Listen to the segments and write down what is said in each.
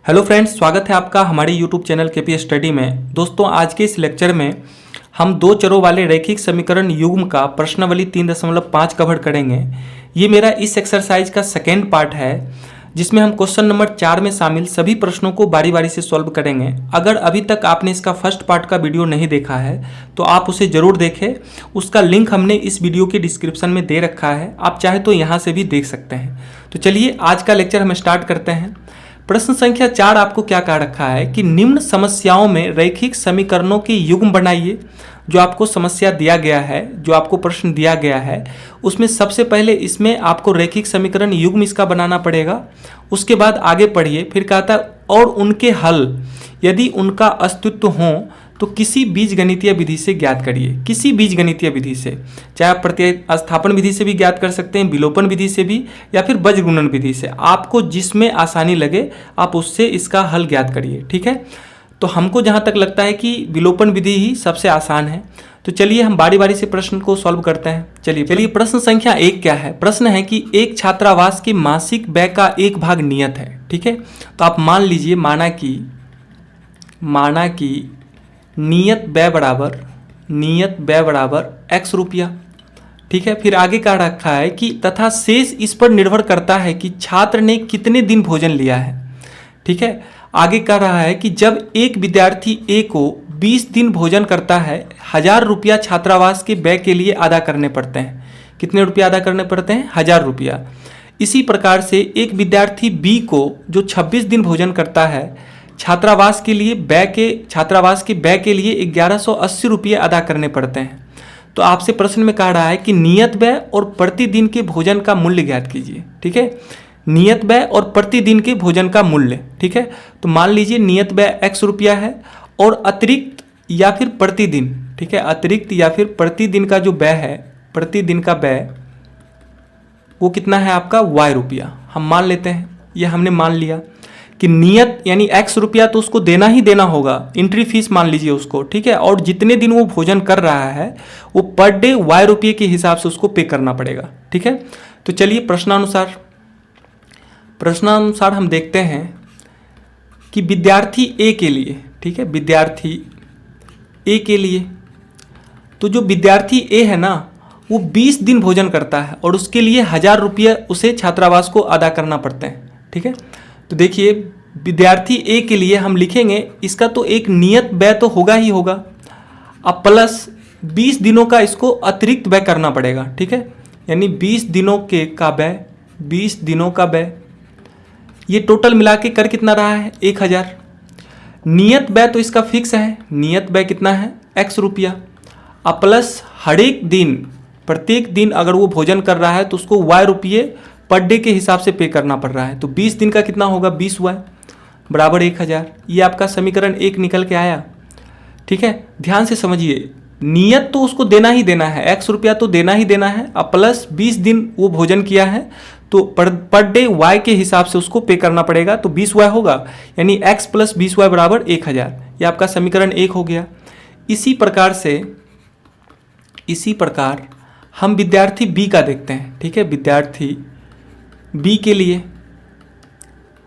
Hello friends, स्वागत है आपका हमारे यूट्यूब चैनल केपी स्टडी में। दोस्तों, आज के इस लेक्चर में हम दो चरों वाले रैखिक समीकरण युग्म का प्रश्नावली 3.5 कवर करेंगे। ये मेरा इस एक्सरसाइज का सेकेंड पार्ट है, जिसमें हम क्वेश्चन नंबर 4 में शामिल सभी प्रश्नों को बारी बारी से सॉल्व करेंगे। अगर अभी तक आपने इसका फर्स्ट पार्ट का वीडियो नहीं देखा है तो आप उसे ज़रूर देखें। उसका लिंक हमने इस वीडियो के डिस्क्रिप्शन में दे रखा है, आप चाहे तो यहाँ से भी देख सकते हैं। तो चलिए आज का लेक्चर हम स्टार्ट करते हैं। प्रश्न संख्या 4 आपको क्या कह रखा है कि निम्न समस्याओं में रैखिक समीकरणों के युग्म बनाइए। जो आपको समस्या दिया गया है, जो आपको प्रश्न दिया गया है, उसमें सबसे पहले इसमें आपको रैखिक समीकरण युग्म इसका बनाना पड़ेगा। उसके बाद आगे पढ़िए, फिर कहता है और उनके हल यदि उनका अस्तित्व हो तो किसी बीजगणितीय विधि से ज्ञात करिए। किसी बीजगणितीय विधि से, चाहे आप प्रतिस्थापन विधि से भी ज्ञात कर सकते हैं, विलोपन विधि से भी, या फिर बजगुणन विधि से, आपको जिसमें आसानी लगे आप उससे इसका हल ज्ञात करिए। ठीक है, तो हमको जहाँ तक लगता है कि विलोपन विधि ही सबसे आसान है। तो चलिए हम बारी बारी से प्रश्न को सॉल्व करते हैं। चलिए प्रश्न संख्या 1 क्या है? प्रश्न है कि एक छात्रावास के मासिक व्यय का एक भाग नियत है। ठीक है, तो आप मान लीजिए, माना कि नियत व्यय बराबर x रुपया। ठीक है, फिर आगे कह रखा है कि तथा शेष इस पर निर्भर करता है कि छात्र ने कितने दिन भोजन लिया है। ठीक है, आगे कह रहा है कि जब एक विद्यार्थी ए को 20 दिन भोजन करता है, 1000 रुपया छात्रावास के व्यय के लिए अदा करने पड़ते हैं। कितने रुपया अदा करने पड़ते हैं? 1000 रुपया। इसी प्रकार से एक विद्यार्थी बी को जो 26 दिन भोजन करता है, छात्रावास के व्यय के लिए 1180 रुपये अदा करने पड़ते हैं। तो आपसे प्रश्न में कह रहा है कि नियत व्यय और प्रतिदिन के भोजन का मूल्य ज्ञात कीजिए। ठीक है, नियत व्यय और प्रतिदिन के भोजन का मूल्य। ठीक है, तो मान लीजिए नियत व्यय x रुपया है और अतिरिक्त या फिर प्रतिदिन, ठीक है, अतिरिक्त या फिर प्रतिदिन का जो व्यय है, प्रतिदिन का व्यय वो कितना है आपका? y रुपया। हम मान लेते हैं, ये हमने मान लिया कि नियत यानी x रुपया तो उसको देना ही देना होगा, एंट्री फीस मान लीजिए उसको। ठीक है, और जितने दिन वो भोजन कर रहा है वो पर डे y रुपये के हिसाब से उसको पे करना पड़ेगा। ठीक है, तो चलिए प्रश्नानुसार हम देखते हैं कि विद्यार्थी ए के लिए, ठीक है, विद्यार्थी ए के लिए, तो जो विद्यार्थी ए है ना, वो 20 दिन भोजन करता है और उसके लिए 1000 रुपये उसे छात्रावास को अदा करना पड़ते हैं। ठीक है, तो देखिए विद्यार्थी ए के लिए हम लिखेंगे, इसका तो एक नियत व्यय तो होगा ही होगा, अब प्लस 20 दिनों का इसको अतिरिक्त व्यय करना पड़ेगा। ठीक है, यानी 20 दिनों का व्यय, ये टोटल मिला के कर कितना रहा है? 1000। नियत व्यय तो इसका फिक्स है, नियत व्यय कितना है? x रुपया, अब प्लस हर एक दिन, प्रत्येक दिन अगर वो भोजन कर रहा है तो उसको y रुपये पर डे के हिसाब से पे करना पड़ रहा है। तो 20 दिन का कितना होगा? 20y बराबर 1000। ये आपका समीकरण 1 निकल के आया। ठीक है, ध्यान से समझिए, नियत तो उसको देना ही देना है, x रुपया तो देना ही देना है, अब प्लस 20 दिन वो भोजन किया है तो पर डे y के हिसाब से उसको पे करना पड़ेगा। तो 20y होगा, यानी x प्लस 20y बराबर 1000। ये आपका समीकरण 1 हो गया। इसी प्रकार हम विद्यार्थी बी का देखते हैं। ठीक है, विद्यार्थी बी के लिए,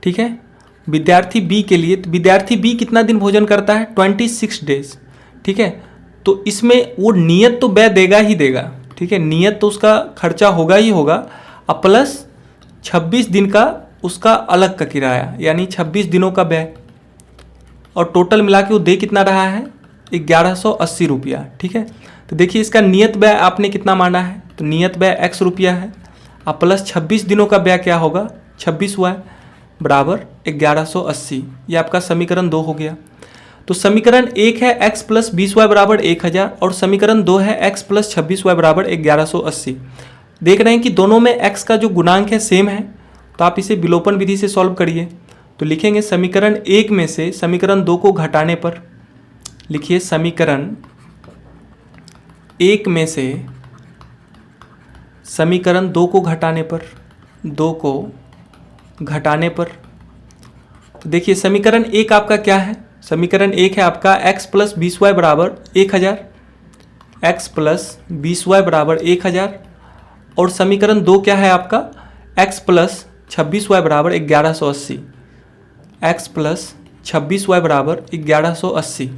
ठीक है, विद्यार्थी बी के लिए, तो विद्यार्थी बी कितना दिन भोजन करता है? 26 डेज। ठीक है, तो इसमें वो नियत तो व्यय देगा ही देगा। ठीक है, नियत तो उसका खर्चा होगा ही होगा, अब प्लस 26 दिन का उसका अलग का किराया, यानी 26 दिनों का व्यय, और टोटल मिला के वो दे कितना रहा है? 1180 रुपया। ठीक है, तो देखिए इसका नियत व्यय आपने कितना माना है? तो नियत व्यय x रुपया है, अब प्लस 26 दिनों का व्यय क्या होगा? 26y बराबर 1180। ये आपका समीकरण 2 हो गया। तो समीकरण 1 है x प्लस 20y बराबर 1000 और समीकरण 2 है x प्लस 26y बराबर 1180। देख रहे हैं कि दोनों में x का जो गुणांक है सेम है, तो आप इसे विलोपन विधि से सॉल्व करिए। तो लिखेंगे समीकरण 1 में से समीकरण 2 को घटाने पर, लिखिए समीकरण 1 में से समीकरण 2 को घटाने पर, तो देखिए समीकरण 1 आपका क्या है? समीकरण 1 है आपका x प्लस 20y बराबर 1000, x प्लस 20y बराबर 1000, और समीकरण 2 क्या है आपका? x प्लस 26y बराबर 1180। x प्लस 26y बराबर 1180।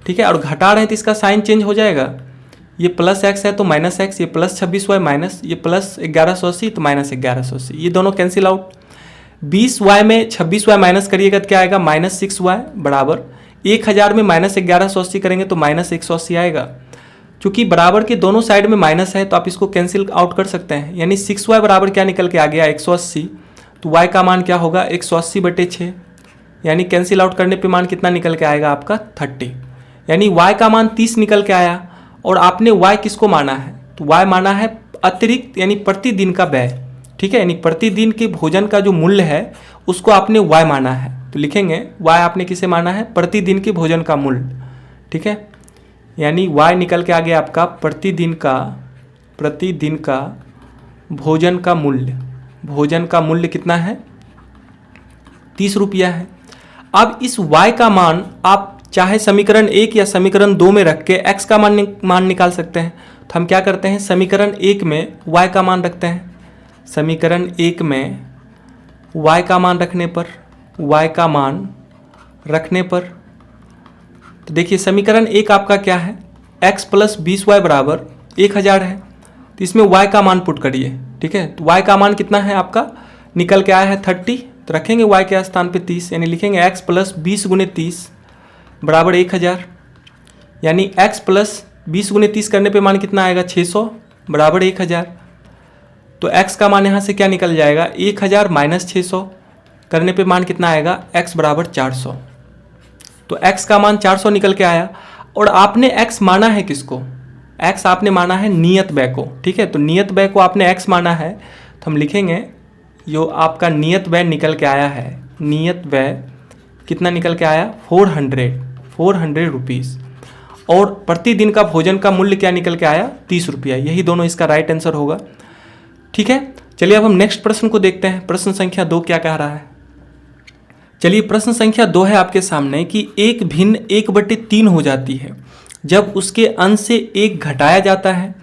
ठीक है, और घटा रहे हैं तो इसका साइन चेंज हो जाएगा। ये प्लस x है तो माइनस x, ये प्लस 26y माइनस ये प्लस 1180 तो माइनस 1180, ये दोनों कैंसिल आउट। 20y में 26y माइनस करिएगा तो क्या आएगा, माइनस 6y बराबर 1000 में माइनस 1180 करेंगे तो माइनस 180 आएगा। चूंकि बराबर के दोनों साइड में माइनस है तो आप इसको कैंसिल आउट कर सकते हैं, यानी 6y बराबर क्या निकल के आ गया, 180। तो y का मान क्या होगा, 180/6, यानी कैंसिल आउट करने पे मान कितना निकल के आएगा आपका 30, यानी y का मान 30 निकल के आया। और आपने y किसको माना है, तो y माना है अतिरिक्त यानी प्रतिदिन का व्यय। ठीक है, यानी प्रतिदिन के भोजन का जो मूल्य है उसको आपने y माना है, तो लिखेंगे y आपने किसे माना है, प्रतिदिन के भोजन का मूल्य। ठीक है, यानी y निकल के आ गया आपका प्रतिदिन का भोजन का मूल्य। भोजन का मूल्य कितना है, 30 रुपया है। अब इस y का मान आप चाहे समीकरण 1 या समीकरण 2 में रख के x का मान निकाल सकते हैं। तो हम क्या करते हैं, समीकरण 1 में y का मान रखते हैं। समीकरण 1 में y का मान रखने पर तो देखिए समीकरण 1 आपका क्या है, x प्लस 20y बराबर 1000 है। तो इसमें y का मान पुट करिए। ठीक है, तो y का मान कितना है आपका, निकल के आया है 30, तो रखेंगे y के स्थान पे 30, यानी लिखेंगे x प्लस 20 × 30 बराबर 1000, यानी x प्लस 20 × 30 करने पे मान कितना आएगा, 600 बराबर 1000। तो x का मान यहाँ से क्या निकल जाएगा, 1000 माइनस 600 करने पे मान कितना आएगा, x बराबर 400। तो x का मान 400 निकल के आया। और आपने x माना है किसको, x आपने माना है नियत व्यय को। ठीक है, तो नियत व्यय को आपने x माना है, तो हम लिखेंगे जो आपका नियत व्यय निकल के आया है, नियत व्यय कितना निकल के आया, 400 रुपीज़। और प्रतिदिन का भोजन का मूल्य क्या निकल के आया, 30 रुपया। यही दोनों इसका राइट आंसर होगा। ठीक है, चलिए अब हम नेक्स्ट प्रश्न को देखते हैं। प्रश्न संख्या 2 क्या कह रहा है। चलिए प्रश्न संख्या 2 है आपके सामने कि एक भिन्न 1/3 हो जाती है जब उसके अंश से 1 घटाया जाता है,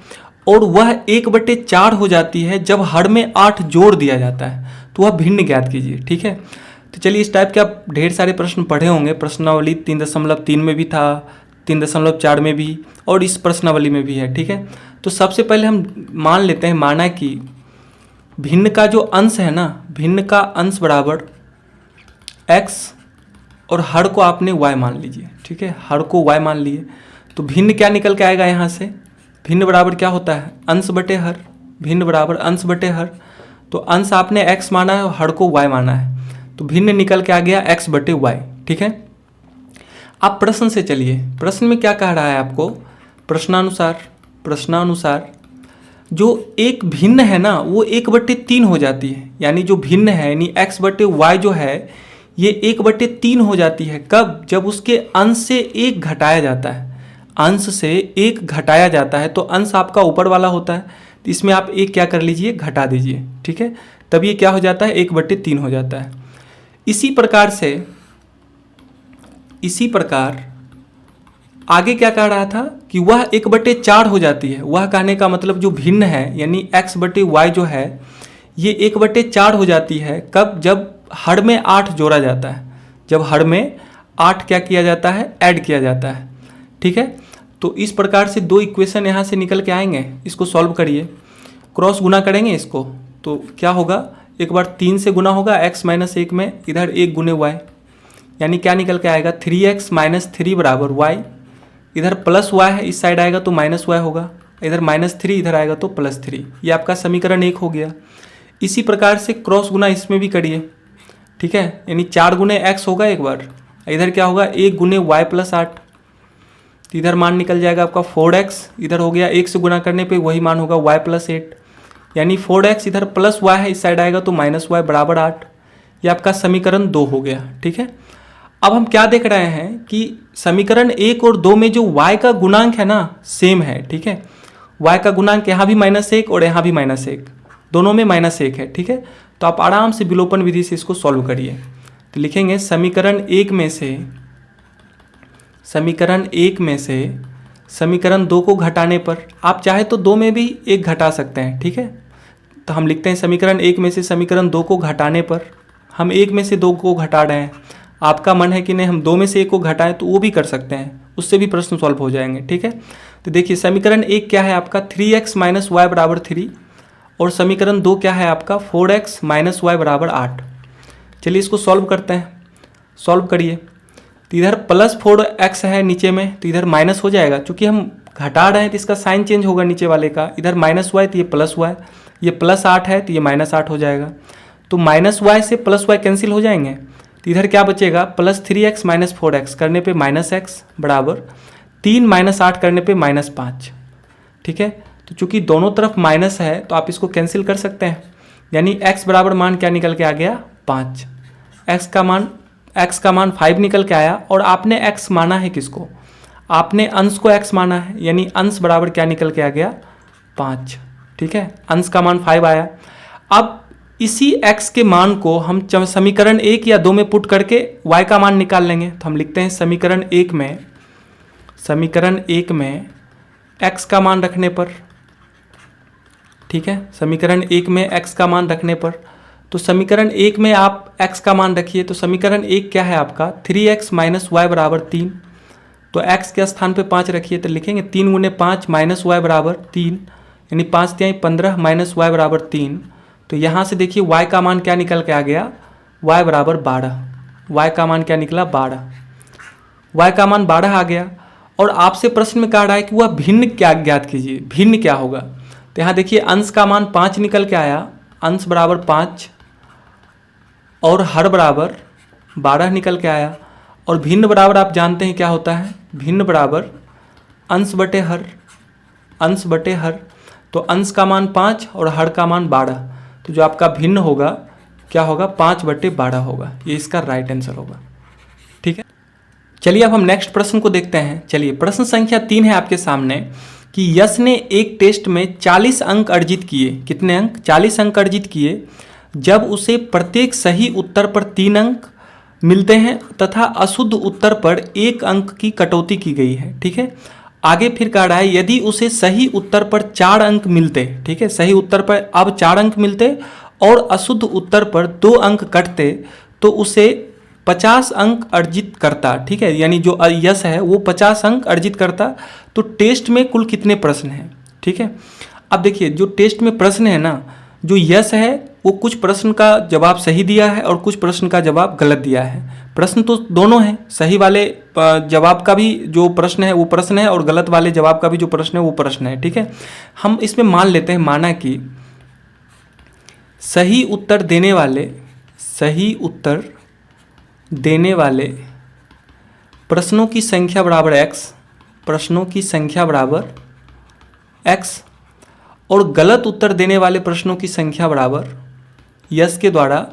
और वह 1/4 हो जाती है जब हर में 8 जोड़ दिया जाता है, तो वह भिन्न ज्ञात कीजिए। ठीक है, तो चलिए इस टाइप के आप ढेर सारे प्रश्न पढ़े होंगे। प्रश्नावली 3.3 में भी था, 3.4 में भी, और इस प्रश्नावली में भी है। ठीक है, तो सबसे पहले हम मान लेते हैं, माना कि भिन्न का जो अंश है ना, भिन्न का अंश बराबर x और हर को आपने y मान लीजिए। ठीक है, हर को y मान लिए, तो भिन्न क्या निकल के आएगा यहाँ से, भिन्न बराबर क्या होता है, अंश बटे हर। भिन्न बराबर अंश बटे हर, तो अंश आपने x माना है और हर को y माना है, तो भिन्न निकल के आ गया x/y। ठीक है, आप प्रश्न से चलिए, प्रश्न में क्या कह रहा है आपको, प्रश्नानुसार जो एक भिन्न है ना वो 1/3 हो जाती है, यानी जो भिन्न है यानी x/y जो है ये 1/3 हो जाती है। कब, जब उसके अंश से 1 घटाया जाता है। अंश से 1 घटाया जाता है तो अंश आपका ऊपर वाला होता है, तो इसमें आप 1 क्या कर लीजिए, घटा दीजिए। ठीक है, तब ये क्या हो जाता है, 1/3 हो जाता है। इसी प्रकार आगे क्या कह रहा था कि वह 1/4 हो जाती है। वह कहने का मतलब जो भिन्न है यानी x/y जो है ये 1/4 हो जाती है। कब, जब हर में 8 जोड़ा जाता है, जब हर में 8 क्या किया जाता है, ऐड किया जाता है। ठीक है, तो इस प्रकार से 2 इक्वेशन यहाँ से निकल के आएंगे। इसको सॉल्व करिए, क्रॉस गुना करेंगे इसको, तो क्या होगा, एक बार 3 से गुना होगा x - 1 में, इधर 1 गुने y, यानी क्या निकल के आएगा, 3x - 3 बराबर y। इधर प्लस y है, इस साइड आएगा तो माइनस y होगा, इधर -3 इधर आएगा तो +3। ये आपका समीकरण 1 हो गया। इसी प्रकार से क्रॉस गुना इसमें भी करिए। ठीक है, यानी 4 गुने x होगा एक बार, इधर क्या होगा, 1 गुने y + 8, तो इधर मान निकल जाएगा आपका 4x, इधर हो गया 1 से गुना करने पे वही मान होगा y + 8, यानी 4x इधर प्लस y है, इस साइड आएगा तो -y बराबर 8। ये आपका समीकरण 2 हो गया। ठीक है, अब हम क्या देख रहे हैं कि समीकरण 1 और 2 में जो y का गुणांक है ना सेम है। ठीक है, y का गुणांक यहाँ भी -1 और यहाँ भी -1, दोनों में -1 है। ठीक है, तो आप आराम से विलोपन विधि से इसको सॉल्व करिए। तो लिखेंगे समीकरण 1 में से समीकरण 2 को घटाने पर, आप चाहे तो 2 में भी 1 घटा सकते हैं। ठीक है, तो हम लिखते हैं समीकरण 1 में से समीकरण 2 को घटाने पर, हम 1 में से 2 को घटा रहे हैं, आपका मन है कि नहीं हम 2 में से 1 को घटाएं तो वो भी कर सकते हैं, उससे भी प्रश्न सॉल्व हो जाएंगे। ठीक है, तो देखिए समीकरण 1 क्या है आपका 3x माइनस वाई बराबर 3 और समीकरण 2 क्या है आपका 4x माइनस वाई बराबर 8। चलिए इसको सॉल्व करते हैं, सॉल्व करिए। तो इधर प्लस 4x है नीचे में, तो इधर माइनस हो जाएगा, क्योंकि हम घटा रहे हैं तो इसका साइन चेंज होगा नीचे वाले का। इधर माइनस वाई तो ये प्लस वाई, ये प्लस 8 है तो ये माइनस 8 हो जाएगा। तो माइनस वाई से प्लस वाई कैंसिल हो जाएंगे, तो इधर क्या बचेगा प्लस 3x माइनस 4x करने पे माइनस x बराबर 3 माइनस 8 करने पे माइनस 5। ठीक है, तो चूंकि दोनों तरफ माइनस है तो आप इसको कैंसिल कर सकते हैं, यानी x बराबर मान क्या निकल के आ गया 5। x का मान 5 निकल के आया और आपने x माना है किसको, आपने अंश को x माना है, यानी अंश बराबर क्या निकल के आ गया 5। ठीक है, अंश का मान 5 आया। अब इसी x के मान को हम समीकरण 1 या 2 में पुट करके y का मान निकाल लेंगे। तो हम लिखते हैं समीकरण 1 में x का मान रखने पर, ठीक है, समीकरण 1 में x का मान रखने पर, तो समीकरण 1 में आप x का मान रखिए। तो समीकरण 1 क्या है आपका 3x माइनस वाई बराबर 3, तो x के स्थान पे 5 रखिए, तो लिखेंगे 3 गुने 5 माइनस वाई बराबर 3, यानी 5 तिहाई 15 माइनस वाई बराबर 3। तो यहाँ से देखिए y का मान क्या निकल के आ गया, y बराबर 12। y का मान क्या निकला 12, y का मान 12 आ गया। और आपसे प्रश्न में कहा रहा है कि वह भिन्न क्या ज्ञात कीजिए, भिन्न क्या होगा। तो यहाँ देखिए अंश का मान 5 निकल के आया, अंश बराबर 5 और हर बराबर 12 निकल के आया। और भिन्न बराबर आप जानते हैं क्या होता है, भिन्न बराबर अंश बटे हर, अंश बटे हर। तो अंश का मान 5 और हर का मान 12, तो जो आपका भिन्न होगा क्या होगा 5/12 होगा, ये इसका राइट आंसर होगा। ठीक है, चलिए अब हम नेक्स्ट प्रश्न को देखते हैं। चलिए प्रश्न संख्या 3 है आपके सामने कि यश ने एक टेस्ट में 40 अंक अर्जित किए। कितने अंक, 40 अंक अर्जित किए जब उसे प्रत्येक सही उत्तर पर 3 अंक मिलते हैं तथा अशुद्ध उत्तर पर 1 अंक की कटौती की गई है। ठीक है, आगे फिर कह रहा है यदि उसे सही उत्तर पर 4 अंक मिलते, ठीक है, सही उत्तर पर अब 4 अंक मिलते और अशुद्ध उत्तर पर 2 अंक कटते तो उसे 50 अंक अर्जित करता। ठीक है, यानी जो यश है वो 50 अंक अर्जित करता। तो टेस्ट में कुल कितने प्रश्न हैं। ठीक है, अब देखिए जो टेस्ट में प्रश्न है ना, जो यश है वो कुछ प्रश्न का जवाब सही दिया है और कुछ प्रश्न का जवाब गलत दिया है। प्रश्न तो दोनों हैं, सही वाले जवाब का भी जो प्रश्न है वो प्रश्न है और गलत वाले जवाब का भी जो प्रश्न है वो प्रश्न है। ठीक है, हम इसमें मान लेते हैं, माना कि सही उत्तर देने वाले प्रश्नों की संख्या बराबर x, प्रश्नों की संख्या बराबर x और गलत उत्तर देने वाले प्रश्नों की संख्या बराबर यश के द्वारा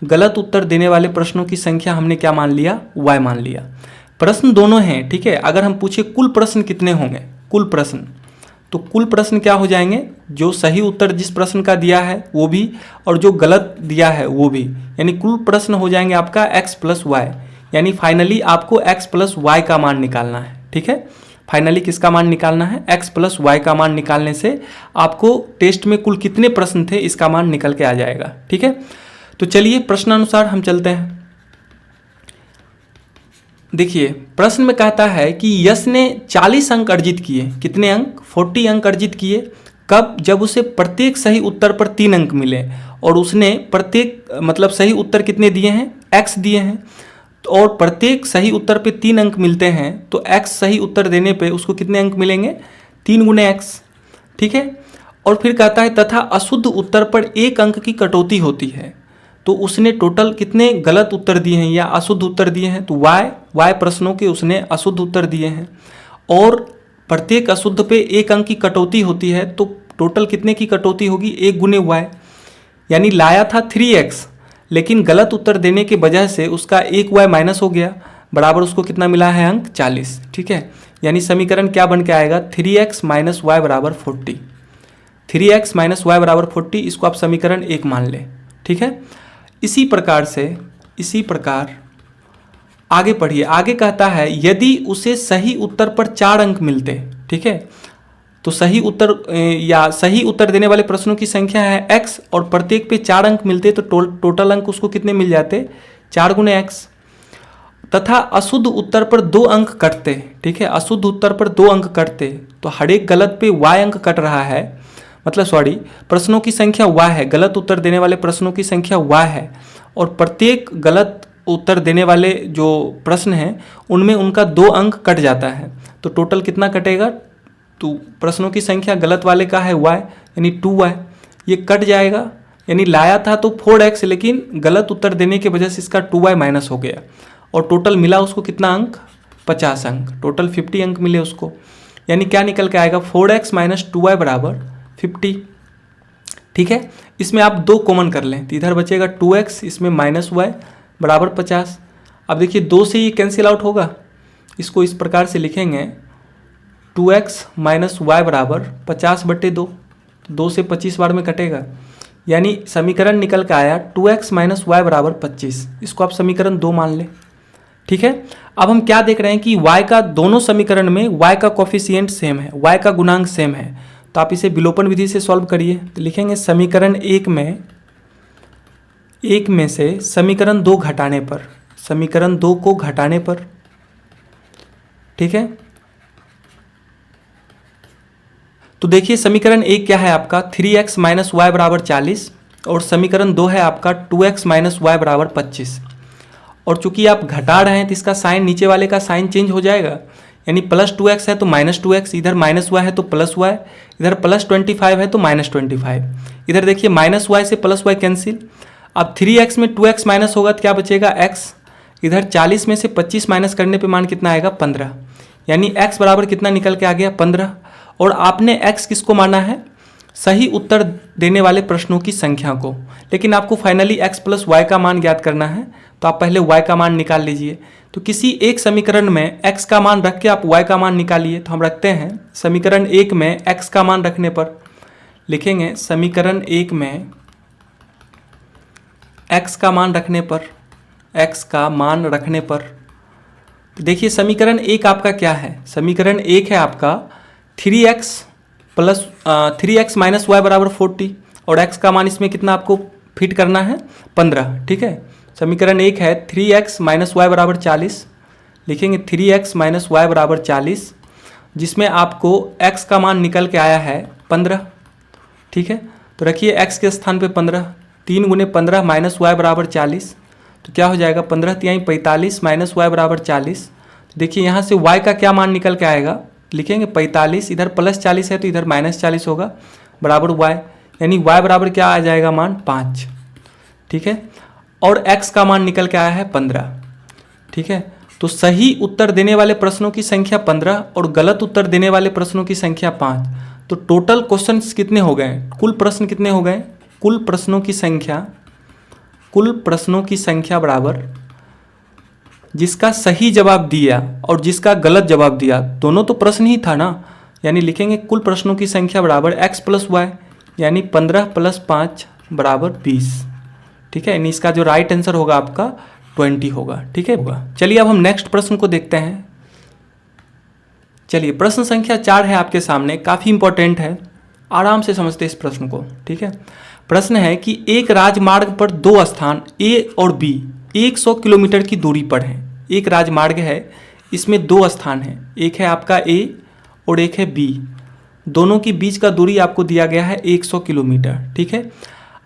गलत उत्तर देने वाले प्रश्नों की संख्या हमने क्या मान लिया, y मान लिया। प्रश्न दोनों हैं। ठीक है, अगर हम पूछे कुल प्रश्न कितने होंगे, कुल प्रश्न, तो कुल प्रश्न क्या हो जाएंगे, जो सही उत्तर जिस प्रश्न का दिया है वो भी और जो गलत दिया है वो भी, यानी कुल प्रश्न हो जाएंगे आपका x प्लस वाई, यानी फाइनली आपको x प्लस वाई का मान निकालना है। ठीक है, फाइनली किसका मान निकालना है, x प्लस वाई का मान निकालने से आपको टेस्ट में कुल कितने प्रश्न थे इसका मान निकल के आ जाएगा। ठीक है, तो चलिए प्रश्नानुसार हम चलते हैं। देखिए प्रश्न में कहता है कि यश ने 40 अंक अर्जित किए। कितने अंक, 40 अंक अर्जित किए। कब, जब उसे प्रत्येक सही उत्तर पर 3 अंक मिले और उसने प्रत्येक मतलब सही उत्तर कितने दिए हैं, x दिए हैं, और प्रत्येक सही उत्तर पे 3 अंक मिलते हैं तो x सही उत्तर देने पे उसको कितने अंक मिलेंगे, 3 गुने x। ठीक है, और फिर कहता है तथा अशुद्ध उत्तर पर 1 अंक की कटौती होती है। तो उसने टोटल कितने गलत उत्तर दिए हैं या अशुद्ध उत्तर दिए हैं, तो y प्रश्नों के उसने अशुद्ध उत्तर दिए हैं और प्रत्येक अशुद्ध पे 1 अंक की कटौती होती है। तो टोटल कितने की कटौती होगी, 1 गुने y, यानी लाया था 3x लेकिन गलत उत्तर देने की वजह से उसका 1y माइनस हो गया, बराबर उसको कितना मिला है अंक 40। ठीक है, यानी समीकरण क्या बन के आएगा, 3x माइनस वाई बराबर 40, 3x माइनस वाई बराबर 40, इसको आप समीकरण 1 मान लें। ठीक है, इसी प्रकार आगे पढ़िए। आगे कहता है यदि उसे सही उत्तर पर 4 अंक मिलते। ठीक है, तो सही उत्तर या सही उत्तर देने वाले प्रश्नों की संख्या है x और प्रत्येक पे 4 अंक मिलते तो टोटल अंक उसको कितने मिल जाते, 4 गुने x। तथा अशुद्ध उत्तर पर 2 अंक कटते, ठीक है, अशुद्ध उत्तर पर 2 अंक कटते, तो हर एक गलत पे y अंक कट रहा है, मतलब सॉरी, प्रश्नों की संख्या y है, गलत उत्तर देने वाले प्रश्नों की संख्या y है, और प्रत्येक गलत उत्तर देने वाले जो प्रश्न हैं उनमें उनका 2 अंक कट जाता है। तो टोटल कितना कटेगा, तो प्रश्नों की संख्या गलत वाले का है y, यानी 2y, ये कट जाएगा, यानी लाया था तो 4x, लेकिन गलत उत्तर देने की वजह से इसका 2y माइनस हो गया, और टोटल मिला उसको कितना अंक, 50 अंक, टोटल 50 अंक मिले उसको। यानी क्या निकल के आएगा, 4x माइनस 2y बराबर 50। ठीक है, इसमें आप 2 कॉमन कर लें तो इधर बचेगा 2x, इसमें माइनस y बराबर 50। अब देखिए 2 से ये कैंसिल आउट होगा, इसको इस प्रकार से लिखेंगे 2x माइनस y बराबर 50/2, 2 से 25 बार में कटेगा, यानी समीकरण निकल के आया 2x माइनस y बराबर 25। इसको आप समीकरण 2 मान लें। ठीक है, अब हम क्या देख रहे हैं कि y का दोनों समीकरण में y का कोफिशिएंट सेम है, y का गुणांक सेम है, तो आप इसे विलोपन विधि से सॉल्व करिए। तो लिखेंगे समीकरण 1 में से समीकरण 2 घटाने पर, समीकरण 2 को घटाने पर, ठीक है, तो देखिए समीकरण 1 क्या है आपका, 3x माइनस वाई बराबर 40, और समीकरण 2 है आपका 2x माइनस वाई बराबर 25। और चूंकि आप घटा रहे हैं तो इसका साइन, नीचे वाले का साइन चेंज हो जाएगा, यानी प्लस 2x है तो माइनस 2x, इधर माइनस y है तो प्लस y, इधर प्लस 25 है तो माइनस 25, इधर देखिए माइनस y से प्लस y कैंसिल। अब 3x में 2x माइनस होगा तो क्या बचेगा, x, इधर 40 में से 25 माइनस करने पे मान कितना आएगा, 15, यानी x बराबर कितना निकल के आ गया, 15। और आपने x किसको माना है, सही उत्तर देने वाले प्रश्नों की संख्या को, लेकिन आपको फाइनली x प्लस वाई का मान ज्ञात करना है, तो आप पहले y का मान निकाल लीजिए। तो किसी एक समीकरण में x का मान रख के आप y का मान निकालिए। तो हम रखते हैं समीकरण 1 में x का मान रखने पर, लिखेंगे समीकरण 1 में x का मान रखने पर, x का मान रखने पर, देखिए समीकरण 1 आपका क्या है, समीकरण 1 है आपका 3x माइनस वाई बराबर 40, और x का मान इसमें कितना आपको फिट करना है, 15। ठीक है, समीकरण 1 है 3x माइनस वाई बराबर 40, लिखेंगे 3x माइनस वाई बराबर 40, जिसमें आपको x का मान निकल के आया है 15। ठीक है, तो रखिए x के स्थान पे 15, 3 गुने 15 माइनस वाई बराबर 40, तो क्या हो जाएगा 15 तिहाई 45 माइनस वाई बराबर 40। तो देखिए यहाँ से y का क्या मान निकल के आएगा, लिखेंगे 45, इधर प्लस 40 है तो इधर माइनस 40 होगा, बराबर y, यानी y बराबर क्या आ जाएगा मान 5। ठीक है, और x का मान निकल के आया है 15। ठीक है, तो सही उत्तर देने वाले प्रश्नों की संख्या 15 और गलत उत्तर देने वाले प्रश्नों की संख्या 5। तो टोटल क्वेश्चंस कितने हो गए, कुल प्रश्न कितने हो गए, कुल प्रश्नों की संख्या बराबर जिसका सही जवाब दिया और जिसका गलत जवाब दिया, दोनों तो प्रश्न ही था ना, यानी लिखेंगे कुल प्रश्नों की संख्या बराबर x प्लस वाई, यानी 15 प्लस 5 बराबर 20। ठीक है, यानी इसका जो राइट आंसर होगा आपका 20 होगा। ठीक है, चलिए अब हम नेक्स्ट प्रश्न को देखते हैं। चलिए प्रश्न संख्या 4 है आपके सामने, काफ़ी इंपॉर्टेंट है, आराम से समझते इस प्रश्न को। ठीक है, प्रश्न है कि एक राजमार्ग पर 2 स्थान A और B 100 किलोमीटर की दूरी पर हैं। एक राजमार्ग है, इसमें 2 स्थान हैं, एक है आपका A और एक है B, दोनों के बीच का दूरी आपको दिया गया है 100 किलोमीटर। ठीक है,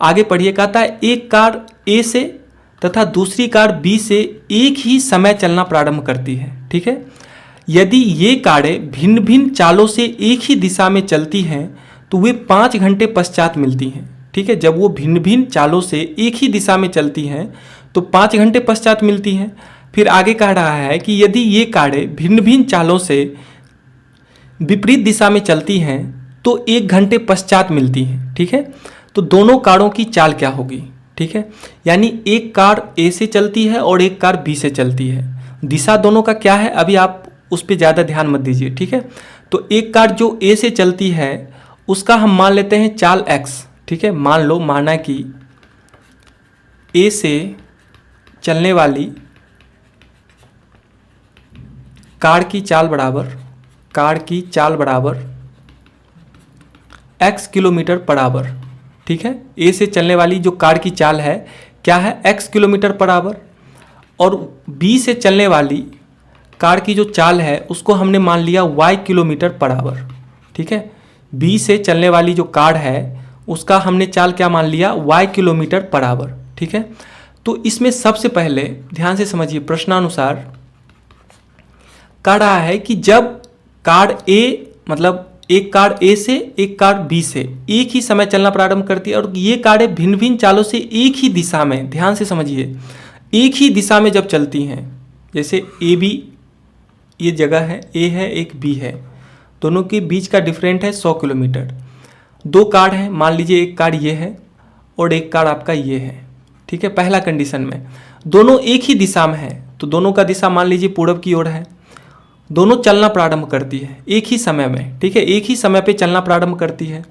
आगे पढ़िए, कहता है एक कार A से तथा दूसरी कार B से एक ही समय चलना प्रारंभ करती है। ठीक है, यदि ये कारें भिन्न भिन्न चालों से एक ही दिशा में चलती हैं तो वे 5 घंटे पश्चात मिलती हैं। ठीक है, जब वो भिन्न भिन्न चालों से एक ही दिशा में चलती हैं तो 5 घंटे पश्चात मिलती हैं। फिर आगे कह रहा है कि यदि ये कारें भिन्न भिन्न चालों से विपरीत दिशा में चलती हैं तो 1 घंटे पश्चात मिलती हैं। ठीक है, तो दोनों कारों की चाल क्या होगी। ठीक है, यानी एक कार A से चलती है और एक कार B से चलती है, दिशा दोनों का क्या है अभी आप उस पर ज़्यादा ध्यान मत दीजिए। ठीक है, तो एक कार जो A से चलती है उसका हम मान लेते हैं चाल x। ठीक है, मान लो, माना कि A से चलने वाली कार की चाल बराबर x किलोमीटर पर आवर। ठीक है, A से चलने वाली जो कार की चाल है क्या है, x किलोमीटर पर आवर, और बी से चलने वाली कार की जो चाल है उसको हमने मान लिया y किलोमीटर पर आवर। ठीक है, बी से चलने वाली जो कार है उसका हमने चाल क्या मान लिया, y किलोमीटर पर आवर। ठीक है, तो इसमें सबसे पहले ध्यान से समझिए, प्रश्नानुसार कह रहा है कि जब कार ए, मतलब एक कार ए से एक कार बी से एक ही समय चलना प्रारंभ करती है और ये कारें भिन्न भिन्न चालों से एक ही दिशा में, ध्यान से समझिए, एक ही दिशा में जब चलती हैं, जैसे ए बी ये जगह है, ए है एक बी है, दोनों के बीच का डिफरेंट है 100 किलोमीटर। दो कार हैं, मान लीजिए एक कार ये है और एक कार आपका ये है। ठीक है, पहला कंडीशन में दोनों एक ही दिशा में है, तो दोनों का दिशा मान लीजिए पूरब की ओर है, दोनों चलना प्रारंभ करती है एक ही समय में। ठीक है, एक ही समय पे चलना प्रारंभ करती है।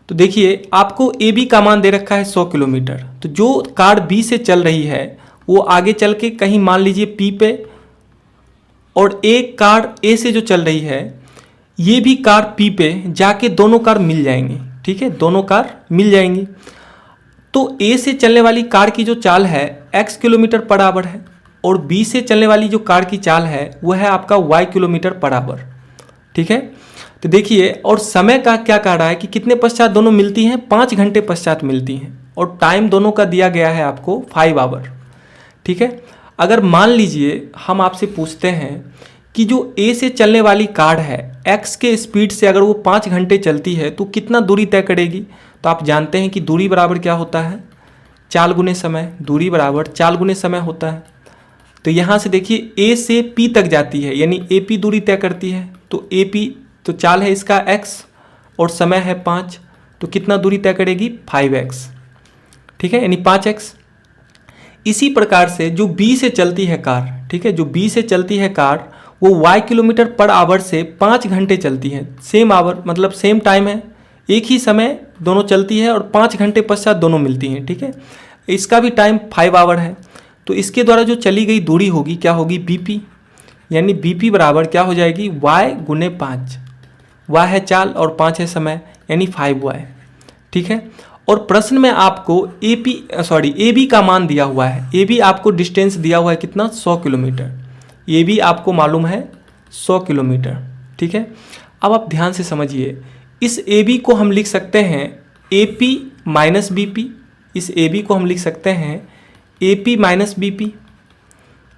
तो देखिए आपको ए बी का मान दे रखा है 100 किलोमीटर, तो जो कार बी से चल रही है वो आगे चल के कहीं मान लीजिए पी पे, और एक कार ए से जो चल रही है ये भी कार पी पे जाके दोनों कार मिल जाएंगी। ठीक है, दोनों कार मिल जाएंगी। तो ए से चलने वाली कार की जो चाल है x किलोमीटर पर आवर है और बी से चलने वाली जो कार की चाल है वह है आपका y किलोमीटर पर आवर। ठीक है, तो देखिए, और समय का क्या कह रहा है कि कितने पश्चात दोनों मिलती हैं, 5 घंटे पश्चात मिलती हैं, और टाइम दोनों का दिया गया है आपको 5 आवर। ठीक है, अगर मान लीजिए हम आपसे पूछते हैं कि जो ए से चलने वाली कार है x के स्पीड से अगर वो 5 घंटे चलती है तो कितना दूरी तय करेगी, तो आप जानते हैं कि दूरी बराबर क्या होता है, चाल गुने समय। दूरी बराबर चाल गुने समय होता है। तो यहाँ से देखिए ए से पी तक जाती है, यानी ए पी दूरी तय करती है, तो ए पी तो चाल है इसका x और समय है 5, तो कितना दूरी तय करेगी, 5x। ठीक है, यानी 5x। इसी प्रकार से जो बी से चलती है कार, ठीक है, जो बी से चलती है कार वो y किलोमीटर पर आवर से 5 घंटे चलती है, सेम आवर मतलब सेम टाइम है, एक ही समय दोनों चलती है और 5 घंटे पश्चात दोनों मिलती हैं। ठीक है, इसका भी टाइम 5 आवर है। तो इसके द्वारा जो चली गई दूरी होगी क्या होगी, bp, यानी bp बराबर क्या हो जाएगी, y गुने 5। y है चाल और 5 है समय, यानी 5y। ठीक है, और प्रश्न में आपको ए बी का मान दिया हुआ है, ए बी आपको डिस्टेंस दिया हुआ है कितना, 100 किलोमीटर। ए बी आपको मालूम है 100 किलोमीटर। ठीक है, अब आप ध्यान से समझिए, इस ए बी को हम लिख सकते हैं A P minus B P, इस ए बी को हम लिख सकते हैं A P minus B P.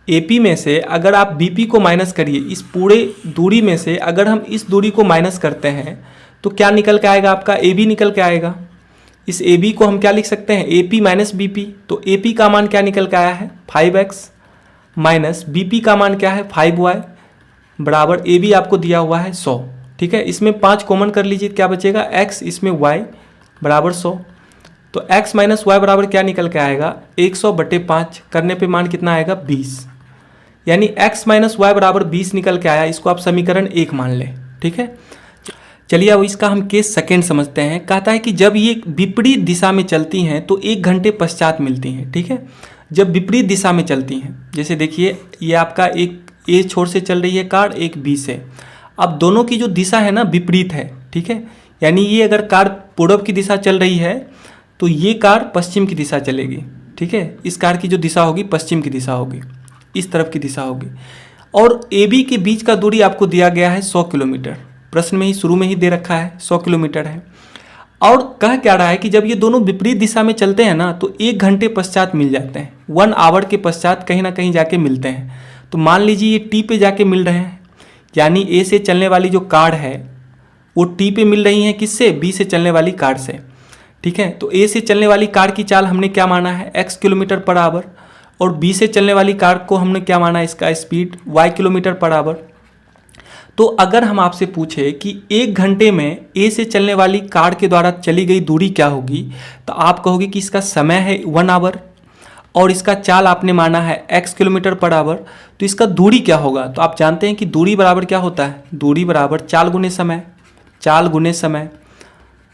A P में से अगर आप बी पी को माइनस करिए, इस पूरे दूरी में से अगर हम इस दूरी को माइनस करते हैं तो क्या निकल के आएगा, आपका ए बी निकल के आएगा। इस ए बी को हम क्या लिख सकते हैं, A P minus B P. तो ए पी का मान क्या निकल के आया है, 5x माइनस बी पी का मान क्या है, 5y बराबर ए बी आपको दिया हुआ है 100। ठीक है, इसमें 5 कॉमन कर लीजिए, क्या बचेगा, x, इसमें y बराबर 100। तो x माइनस वाई बराबर क्या निकल के आएगा, 100/5 करने पे मान कितना आएगा, 20, यानी x माइनस वाई बराबर 20 निकल के आया। इसको आप समीकरण 1 मान लें। ठीक है, चलिए अब इसका हम केस सेकेंड समझते हैं। कहता है कि जब ये विपरीत दिशा में चलती हैं तो 1 घंटे पश्चात मिलती हैं। ठीक है, जब विपरीत दिशा में चलती हैं, जैसे देखिए ये आपका एक ए छोर से चल रही है कार, एक बी से। अब दोनों की जो दिशा है ना विपरीत है। ठीक है, यानी ये अगर कार पूर्व की दिशा चल रही है तो ये कार पश्चिम की दिशा चलेगी। ठीक है, इस कार की जो दिशा होगी पश्चिम की दिशा होगी, इस तरफ की दिशा होगी। और ए बी के बीच का दूरी आपको दिया गया है 100 किलोमीटर, प्रश्न में ही शुरू में ही दे रखा है 100 किलोमीटर है। और कह क्या रहा है कि जब ये दोनों विपरीत दिशा में चलते हैं ना तो 1 घंटे पश्चात मिल जाते हैं, 1 आवर के पश्चात कहीं ना कहीं जाके मिलते हैं। तो मान लीजिए ये टी पे जाके मिल रहे हैं, यानी ए से चलने वाली जो कार है वो टी पे मिल रही है किससे, बी से चलने वाली कार से। ठीक है, तो ए से चलने वाली कार की चाल हमने क्या माना है, x किलोमीटर पर आवर, और बी से चलने वाली कार को हमने क्या माना, इसका speed y kilometre per hour. तो अगर हम आपसे पूछे कि 1 घंटे में ए से चलने वाली कार के द्वारा चली गई दूरी क्या होगी, तो आप कहोगे कि इसका समय है 1 आवर और इसका चाल आपने माना है x किलोमीटर पर आवर, तो इसका दूरी क्या होगा। तो आप जानते हैं कि दूरी बराबर क्या होता है, दूरी बराबर चाल गुने समय, चाल गुने समय।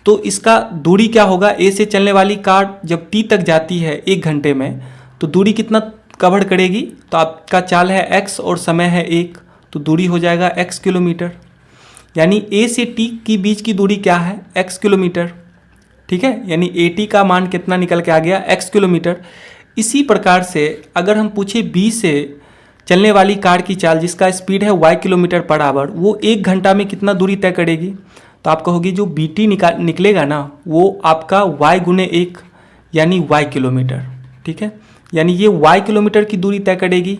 तो इसका दूरी क्या होगा, ए से चलने वाली कार जब टी तक जाती है 1 घंटे में तो दूरी कितना कवर करेगी, तो आपका चाल है x और समय है 1, तो दूरी हो जाएगा x किलोमीटर। यानी ए से टी की बीच की दूरी क्या है, x किलोमीटर। ठीक है, यानी ए टी का मान कितना निकल के आ गया, x किलोमीटर। इसी प्रकार से अगर हम पूछे बी से चलने वाली कार की चाल जिसका स्पीड है y किलोमीटर पर आवर, वो 1 घंटा में कितना दूरी तय करेगी, तो आप कहोगी जो BT निकलेगा ना वो आपका y गुने 1 यानी y किलोमीटर। ठीक है, यानी ये y किलोमीटर की दूरी तय करेगी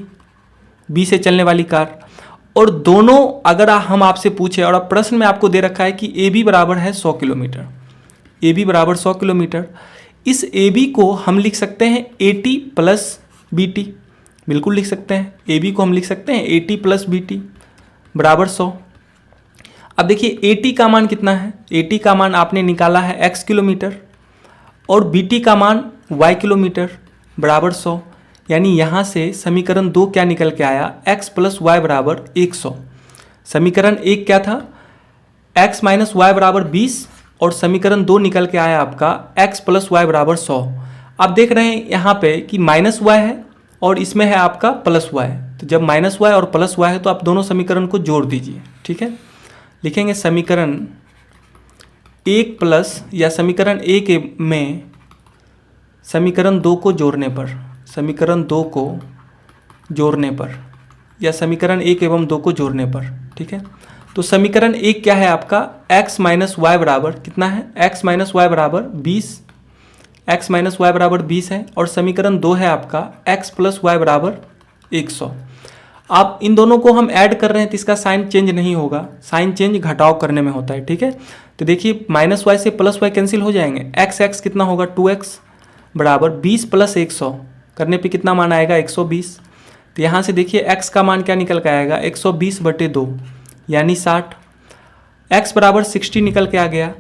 बी से चलने वाली कार। और दोनों अगर हम आपसे पूछे और अब प्रश्न में आपको दे रखा है कि AB बराबर है 100 किलोमीटर, AB बराबर 100 किलोमीटर, इस AB को हम लिख सकते हैं AT प्लस BT, बिल्कुल लिख सकते हैं। AB को हम लिख सकते हैं AT प्लस BT बराबर 100। अब देखिए AT का मान कितना है, AT का मान आपने निकाला है x किलोमीटर और BT का मान y किलोमीटर बराबर 100, यानी यहाँ से समीकरण 2 क्या निकल के आया, x प्लस वाई बराबर 100। समीकरण 1 क्या था, x माइनस वाई बराबर 20 और समीकरण 2 निकल के आया आपका x प्लस वाई बराबर 100। आप देख रहे हैं यहाँ पे कि माइनस वाई है और इसमें है आपका प्लस वाई, तो जब माइनस वाई और प्लस वाई है तो आप दोनों समीकरण को जोड़ दीजिए। ठीक है, लिखेंगे समीकरण 1 प्लस या समीकरण 1 में समीकरण 2 को जोड़ने पर, समीकरण 2 को जोड़ने पर या समीकरण 1 एवं 2 को जोड़ने पर। ठीक है, तो समीकरण 1 क्या है आपका, x माइनस वाई बराबर कितना है, x माइनस वाई बराबर 20, x माइनस वाई बराबर 20 है। और समीकरण 2 है आपका x प्लस वाई बराबर 100। आप इन दोनों को हम ऐड कर रहे हैं तो इसका साइन चेंज नहीं होगा, साइन चेंज घटाव करने में होता है। ठीक है, तो देखिए माइनस वाई से प्लस वाई कैंसिल हो जाएंगे, x कितना होगा 2x बराबर 20 प्लस 100 करने पे कितना मान आएगा 120। तो यहाँ से देखिए x का मान क्या निकल के आएगा 120/2 यानी 60, x बराबर 60 निकल के आ गया।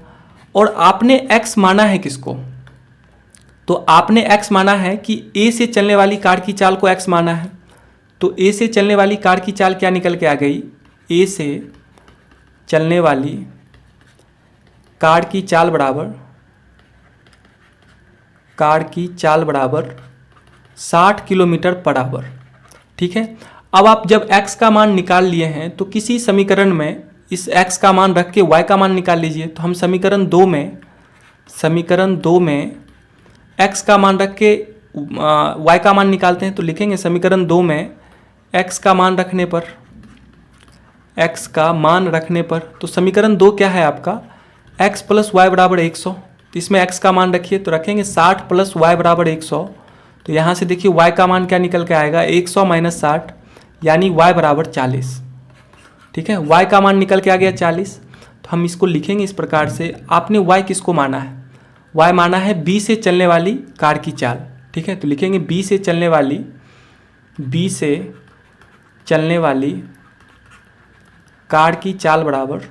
और आपने x माना है किसको, तो आपने x माना है कि a से चलने वाली कार की चाल को x माना है, तो a से चलने वाली कार की चाल क्या निकल के आ गई, a से चलने वाली कार की चाल बराबर 60 किलोमीटर पर आवर। ठीक है, अब आप जब x का मान निकाल लिए हैं तो किसी समीकरण में इस x का मान रख के y का मान निकाल लीजिए। तो हम समीकरण 2 में x का मान रख के y का मान निकालते हैं, तो लिखेंगे समीकरण 2 में x का मान रखने पर, तो समीकरण 2 क्या है आपका, x प्लस वाई बराबर 100। तो इसमें x का मान रखिए तो रखेंगे 60 प्लस वाई बराबर 100। तो यहाँ से देखिए y का मान क्या निकल के आएगा 100 माइनस 60 यानी y बराबर 40। ठीक है, y का मान निकल के आ गया 40। तो हम इसको लिखेंगे इस प्रकार से, आपने y किसको माना है, y माना है b से चलने वाली कार की चाल। ठीक है, तो लिखेंगे b से चलने वाली कार की चाल बराबर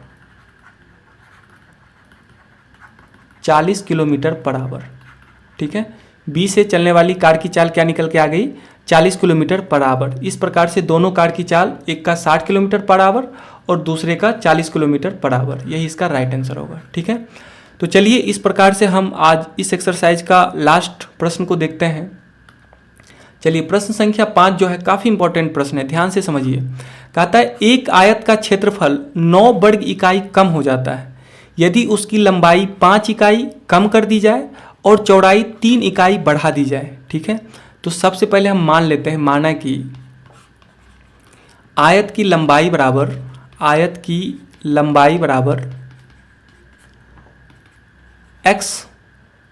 40 किलोमीटर पर आवर। ठीक है, बी से चलने वाली कार की चाल क्या निकल के आ गई 40 किलोमीटर पर आवर। इस प्रकार से दोनों कार की चाल, एक का 60 किलोमीटर पर आवर और दूसरे का 40 किलोमीटर पर आवर, यही इसका राइट आंसर होगा। ठीक है, तो चलिए इस प्रकार से हम आज इस एक्सरसाइज का लास्ट प्रश्न को देखते हैं। चलिए प्रश्न संख्या 5 जो है काफ़ी इंपॉर्टेंट प्रश्न है, ध्यान से समझिए। कहता है एक आयत का क्षेत्रफल 9 वर्ग इकाई कम हो जाता है यदि उसकी लंबाई 5 इकाई कम कर दी जाए और चौड़ाई 3 इकाई बढ़ा दी जाए। ठीक है, तो सबसे पहले हम मान लेते हैं, माना कि आयत की लंबाई बराबर x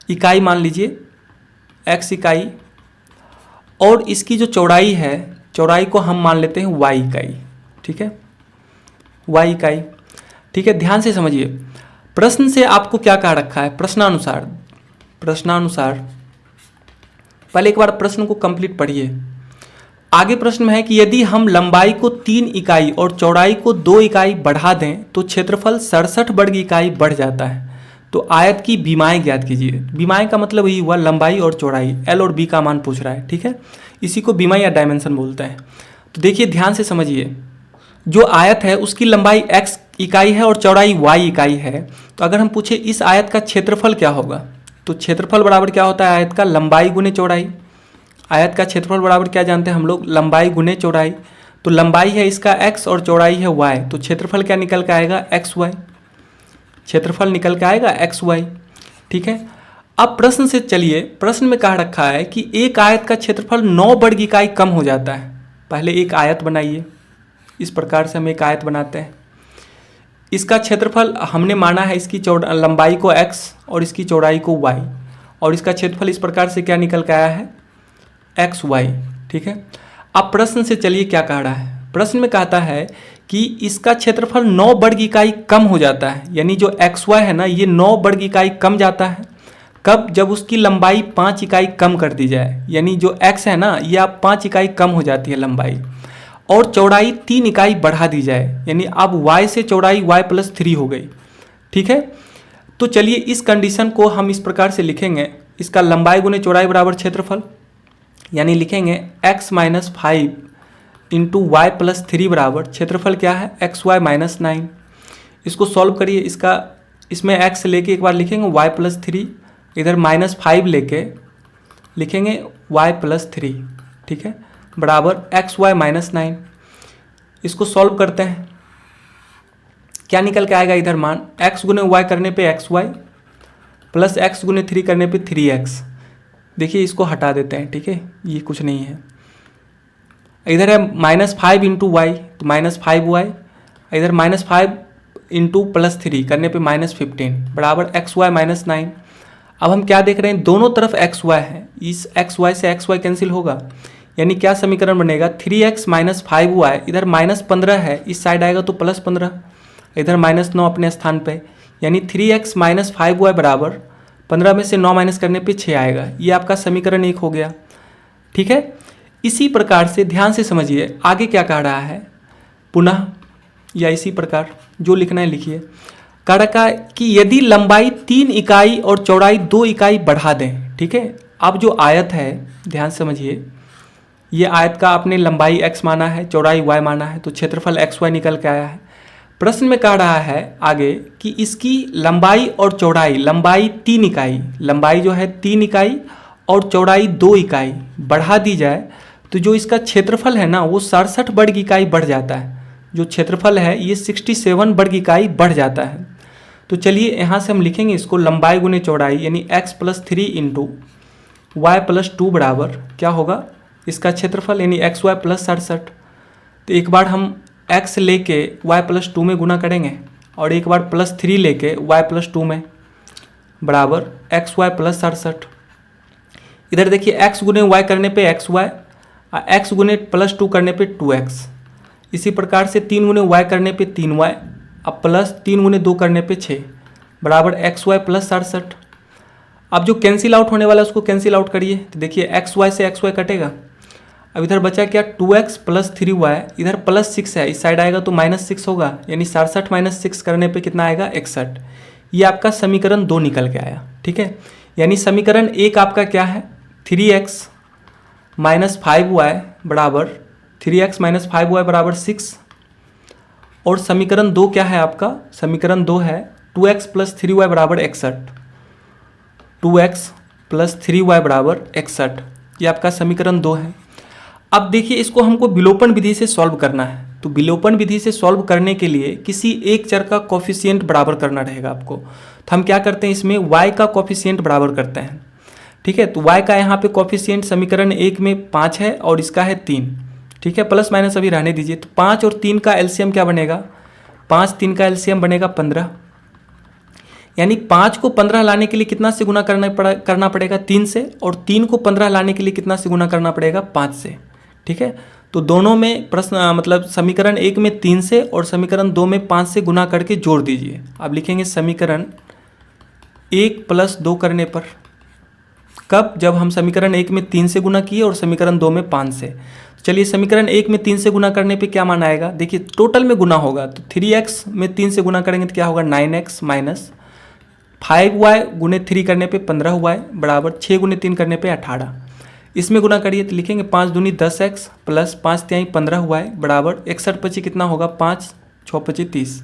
इकाई मान लीजिए, x इकाई, और इसकी जो चौड़ाई है, चौड़ाई को हम मान लेते हैं y इकाई। ठीक है, y इकाई। ठीक है, ध्यान से समझिए, प्रश्न से आपको क्या कहा रखा है, प्रश्नानुसार पहले एक बार प्रश्न को कंप्लीट पढ़िए। आगे प्रश्न में है कि यदि हम लंबाई को 3 इकाई और चौड़ाई को 2 इकाई बढ़ा दें तो क्षेत्रफल 67 वर्ग इकाई बढ़ जाता है। तो आयत की बीमाएं ज्ञात कीजिए। बीमाएं का मतलब यही हुआ लंबाई और चौड़ाई, एल और बी का मान पूछ रहा है। ठीक है, इसी को बीमाई या डायमेंशन बोलते हैं। तो देखिए ध्यान से समझिए, जो आयत है उसकी लंबाई x इकाई है और चौड़ाई y इकाई है। तो अगर हम पूछे इस आयत का क्षेत्रफल क्या होगा, तो क्षेत्रफल बराबर क्या होता है आयत का, लंबाई गुने चौड़ाई। आयत का क्षेत्रफल बराबर क्या जानते हैं हम लोग, लंबाई गुने चौड़ाई। तो लंबाई है इसका x और चौड़ाई है y, तो क्षेत्रफल क्या निकल के आएगा xy, क्षेत्रफल निकल के आएगा xy। ठीक है, अब प्रश्न से चलिए, प्रश्न में कहा रखा है कि एक आयत का क्षेत्रफल 9 वर्ग इकाई कम हो जाता है। पहले एक आयत बनाइए, इस प्रकार से हम एक आयत बनाते हैं। इसका क्षेत्रफल हमने माना है, इसकी लंबाई को x और इसकी चौड़ाई को y, और इसका क्षेत्रफल इस प्रकार से क्या निकल के आया है, एक्स वाई। ठीक है, अब प्रश्न से चलिए क्या कह रहा है। प्रश्न में कहता है कि इसका क्षेत्रफल 9 वर्ग इकाई कम हो जाता है, यानी जो एक्स वाई है ना, ये 9 वर्ग इकाई कम जाता है। कब? जब उसकी लंबाई 5 इकाई कम कर दी जाए, यानी जो x है ना, ये अब 5 इकाई कम हो जाती है लंबाई, और चौड़ाई 3 इकाई बढ़ा दी जाए, यानी अब y से चौड़ाई y+3 हो गई। ठीक है, तो चलिए इस कंडीशन को हम इस प्रकार से लिखेंगे, इसका लंबाई गुने चौड़ाई बराबर क्षेत्रफल, यानी लिखेंगे x - 5 इंटू y+3 बराबर क्षेत्रफल क्या है, xy - 9। इसको सॉल्व करिए, इसमें x लेके एक बार लिखेंगे y+3, इधर -5 लेके लिखेंगे y+3। ठीक है, बराबर xy - 9। इसको सॉल्व करते हैं, क्या निकल के आएगा इधर मान, x गुने y करने पे xy प्लस x गुने 3 करने पे 3x। देखिए इसको हटा देते हैं, ठीक है, ये कुछ नहीं है। इधर है -5 इंटू वाई, तो -5y, इधर -5 इंटू +3 करने पे -15 बराबर xy - 9। अब हम क्या देख रहे हैं, दोनों तरफ xy है, इस xy से xy कैंसिल होगा, यानी क्या समीकरण बनेगा, 3x - 5y, इधर -15 है, इस साइड आएगा तो +15, इधर -9 अपने स्थान पे, यानी 3x - 5y बराबर 15 में से 9 माइनस करने पे 6 आएगा। ये आपका समीकरण 1 हो गया। ठीक है, इसी प्रकार से ध्यान से समझिए आगे क्या कह रहा है, पुनः या इसी प्रकार जो लिखना है लिखिए। कह रखा है कि यदि लंबाई 3 इकाई और चौड़ाई 2 इकाई बढ़ा दें। ठीक है, अब जो आयत है ध्यान से समझिए, ये आयत का आपने लंबाई x माना है, चौड़ाई y माना है, तो क्षेत्रफल xy निकल के आया है। प्रश्न में कह रहा है आगे कि इसकी लंबाई और चौड़ाई, लंबाई 3 इकाई, लंबाई जो है 3 इकाई और चौड़ाई 2 इकाई बढ़ा दी जाए, तो जो इसका क्षेत्रफल है ना वो 67 वर्ग इकाई बढ़ जाता है। जो क्षेत्रफल है ये 67 वर्ग इकाई बढ़ जाता है। तो चलिए यहाँ से हम लिखेंगे इसको, लंबाई गुने चौड़ाई यानी x+3 इंटू y+2 बराबर क्या होगा, इसका क्षेत्रफल यानी xy + 67। तो एक बार हम x लेके y+2 में गुना करेंगे और एक बार +3 लेके y+2 में बराबर xy + 67। इधर देखिए x गुने y करने पे xy, x गुने +2 करने पे 2x, इसी प्रकार से 3 गुने y करने पे 3y, अब +3 गुने 2 करने पे 6 बराबर xy + 67। अब जो कैंसिल आउट होने वाला है उसको कैंसिल आउट करिए, तो देखिए xy से xy कटेगा। अब इधर बचा क्या, 2x + 3y, इधर +6 है, इस साइड आएगा तो -6 होगा, यानी 67 - 6 करने पे कितना आएगा, 61। ये आपका समीकरण 2 निकल के आया। ठीक है, यानी समीकरण 1 आपका क्या है, 3x - 5y बराबर 3x - 5y बराबर 6, और समीकरण 2 क्या है आपका, समीकरण 2 है 2x + 3y बराबर 61, 2x + 3y बराबर 61, ये आपका समीकरण 2 है। अब देखिए इसको हमको विलोपन विधि से सॉल्व करना है, तो विलोपन विधि से सॉल्व करने के लिए किसी एक चर का कोफिशिएंट बराबर करना रहेगा आपको। तो हम क्या करते हैं, इसमें y का कोफिशिएंट बराबर करते हैं। ठीक है, तो y का यहाँ पे कोफिशिएंट समीकरण 1 में 5 है और इसका है 3। ठीक है, प्लस माइनस अभी रहने दीजिए। तो 5 और 3 का एलसीएम क्या बनेगा, 5 3 का एलसीएम बनेगा 15, यानी 5 को 15 लाने के लिए कितना से गुना करना पड़ेगा, 3 से, और 3 को 15 लाने के लिए कितना से गुना करना पड़ेगा, 5 से। ठीक है, तो दोनों में प्रश्न मतलब समीकरण 1 में 3 से और समीकरण 2 में 5 से गुना करके जोड़ दीजिए। अब लिखेंगे समीकरण 1 + 2 करने पर, कब, जब हम समीकरण 1 में 3 से गुना किए और समीकरण 2 में 5 से। चलिए समीकरण 1 में 3 से गुना करने पे क्या मान आएगा, देखिए टोटल में गुना होगा, तो 3x में 3 से गुना करेंगे तो क्या होगा, 9x - 5y गुने 3 करने पे 15y बराबर 6 गुने 3 करने पे 18। इसमें गुना करिए तो लिखेंगे 5 दूनी 10x प्लस 5 तिहाई 15y बराबर 61 पची कितना होगा, 5 6 पची 30।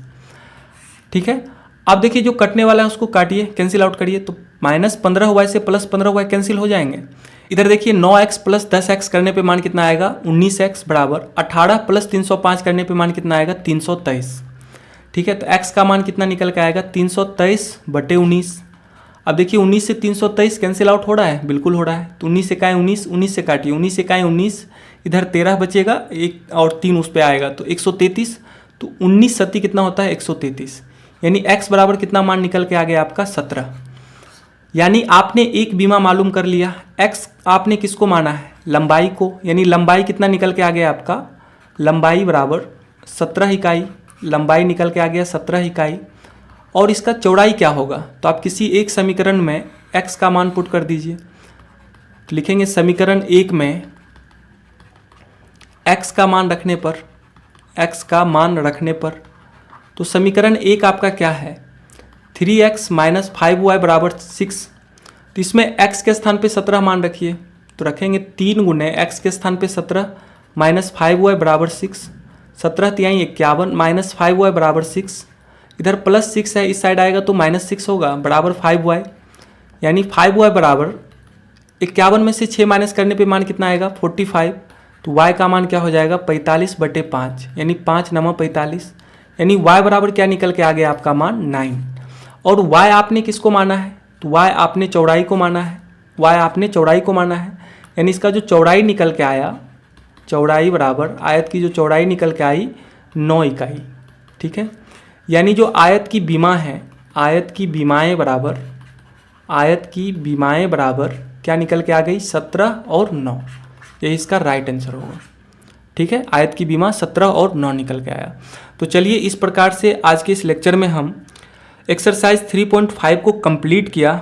ठीक है, अब देखिए जो कटने वाला है उसको काटिए, कैंसिल आउट करिए, तो -15y से +15y कैंसिल हो जाएंगे। इधर देखिए 9x + 10x करने पे मान कितना आएगा, 19x बराबर 18 + 305 करने पे मान कितना आएगा, 323। ठीक है, तो x का मान कितना निकल के आएगा, 323/19। अब देखिए 19 से 323 कैंसिल आउट हो रहा है, बिल्कुल हो रहा है। तो 19 से का 19, 19 से काटिए, 19 से का 19, इधर 13 बचेगा, एक और 3 उस पर आएगा तो 133। तो 19 सत्ती कितना होता है 133, यानी x बराबर कितना मान निकल के आ गया आपका 17। यानी आपने एक बीमा मालूम कर लिया। x आपने किसको माना है, लंबाई को, यानी लंबाई कितना निकल के आ गया आपका, लंबाई बराबर 17 इकाई, लंबाई निकल के आ गया 17 इकाई। और इसका चौड़ाई क्या होगा, तो आप किसी एक समीकरण में x का मान पुट कर दीजिए। तो लिखेंगे समीकरण 1 में x का मान रखने पर, x का मान रखने पर, तो समीकरण 1 आपका क्या है 3x माइनस 5y बराबर 6। तो इसमें x के स्थान पे 17 मान रखिए, तो रखेंगे 3 गुने x के स्थान पे 17 माइनस 5y बराबर 6, 17 तिहाई 51 माइनस 5y बराबर 6, इधर प्लस 6 है, इस साइड आएगा तो माइनस 6 होगा, बराबर 5y। यानी 5y बराबर 51 में से 6 माइनस करने पे मान कितना आएगा 45। तो y का मान क्या हो जाएगा 45/5, यानी 5 × 45, यानी y बराबर क्या निकल के आ गया आपका मान 9। और y आपने किसको माना है, तो y आपने चौड़ाई को माना है, y आपने चौड़ाई को माना है, यानी इसका जो चौड़ाई निकल के आया, चौड़ाई बराबर आयत की जो चौड़ाई निकल के आई 9 इकाई। ठीक है, यानी जो आयत की बीमा है, आयत की बीमाएँ बराबर, आयत की बीमाएँ बराबर क्या निकल के आ गई 17 और 9, यही इसका राइट आंसर होगा। ठीक है, आयत की बीमा 17 और 9 निकल के आया। तो चलिए इस प्रकार से आज के इस लेक्चर में हम एक्सरसाइज 3.5 को कंप्लीट किया।